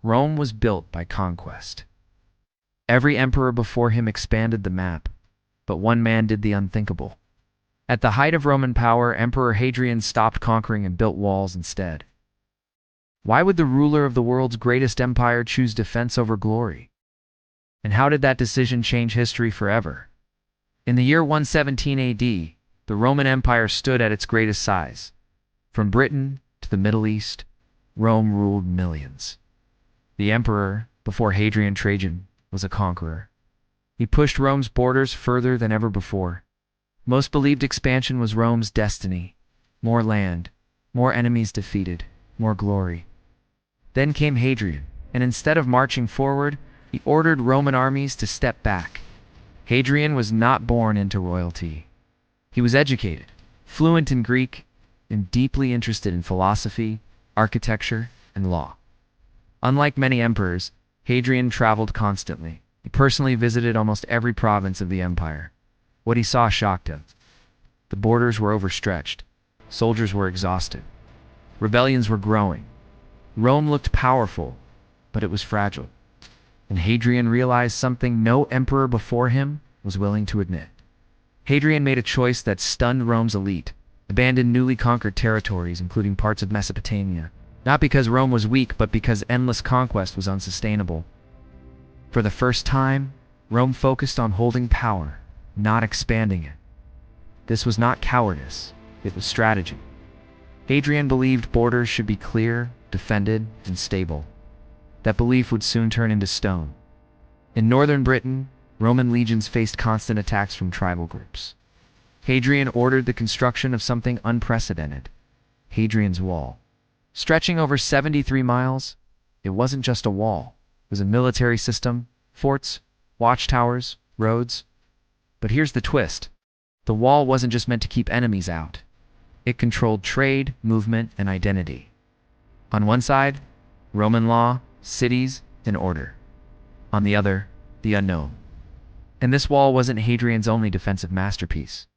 Rome was built by conquest. Every emperor before him expanded the map, but one man did the unthinkable. At the height of Roman power, Emperor Hadrian stopped conquering and built walls instead. Why would the ruler of the world's greatest empire choose defense over glory? And how did that decision change history forever? In the year 117 AD, the Roman Empire stood at its greatest size. From Britain to the Middle East, Rome ruled millions. The emperor, before Hadrian Trajan, was a conqueror. He pushed Rome's borders further than ever before. Most believed expansion was Rome's destiny. More land, more enemies defeated, more glory. Then came Hadrian, and instead of marching forward, he ordered Roman armies to step back. Hadrian was not born into royalty. He was educated, fluent in Greek, and deeply interested in philosophy, architecture, and law. Unlike many emperors, Hadrian traveled constantly. He personally visited almost every province of the empire. What he saw shocked him. The borders were overstretched. Soldiers were exhausted. Rebellions were growing. Rome looked powerful, but it was fragile. And Hadrian realized something no emperor before him was willing to admit. Hadrian made a choice that stunned Rome's elite, abandoned newly conquered territories, including parts of Mesopotamia. Not because Rome was weak, but because endless conquest was unsustainable. For the first time, Rome focused on holding power, not expanding it. This was not cowardice, it was strategy. Hadrian believed borders should be clear, defended, and stable. That belief would soon turn into stone. In northern Britain, Roman legions faced constant attacks from tribal groups. Hadrian ordered the construction of something unprecedented, Hadrian's Wall. Stretching over 73 miles, it wasn't just a wall. It was a military system, forts, watchtowers, roads. But here's the twist. The wall wasn't just meant to keep enemies out. It controlled trade, movement, and identity. On one side, Roman law, cities, and order. On the other, the unknown. And this wall wasn't Hadrian's only defensive masterpiece.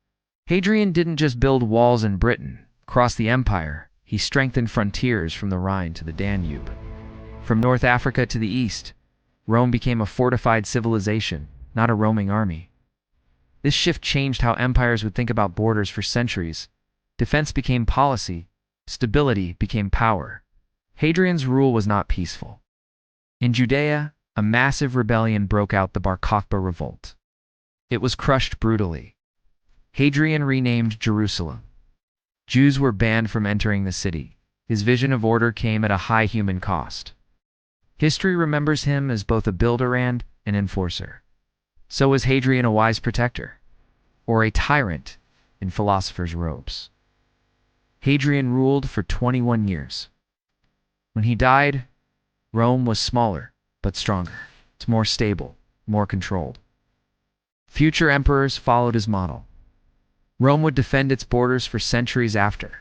Hadrian didn't just build walls in Britain. Across the empire, he strengthened frontiers from the Rhine to the Danube. From North Africa to the east, Rome became a fortified civilization, not a roaming army. This shift changed how empires would think about borders for centuries. Defense became policy, stability became power. Hadrian's rule was not peaceful. In Judea, a massive rebellion broke out, the Bar Kokhba revolt. It was crushed brutally. Hadrian renamed Jerusalem. Jews were banned from entering the city. His vision of order came at a high human cost. History remembers him as both a builder and an enforcer. So was Hadrian a wise protector, or a tyrant in philosopher's robes? Hadrian ruled for 21 years. When he died, Rome was smaller, but stronger. It's more stable, more controlled. Future emperors followed his model. Rome would defend its borders for centuries after.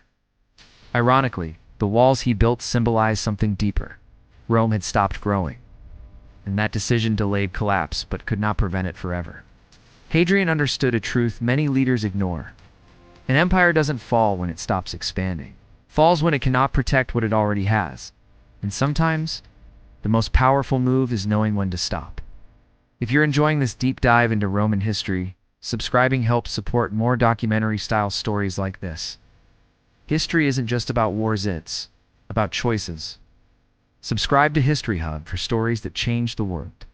Ironically, the walls he built symbolized something deeper. Rome had stopped growing. And that decision delayed collapse, but could not prevent it forever. Hadrian understood a truth many leaders ignore. An empire doesn't fall when it stops expanding. It falls when it cannot protect what it already has. And sometimes, the most powerful move is knowing when to stop. If you're enjoying this deep dive into Roman history, subscribing helps support more documentary-style stories like this. History isn't just about wars, it's about choices. Subscribe to History Hub for stories that change the world.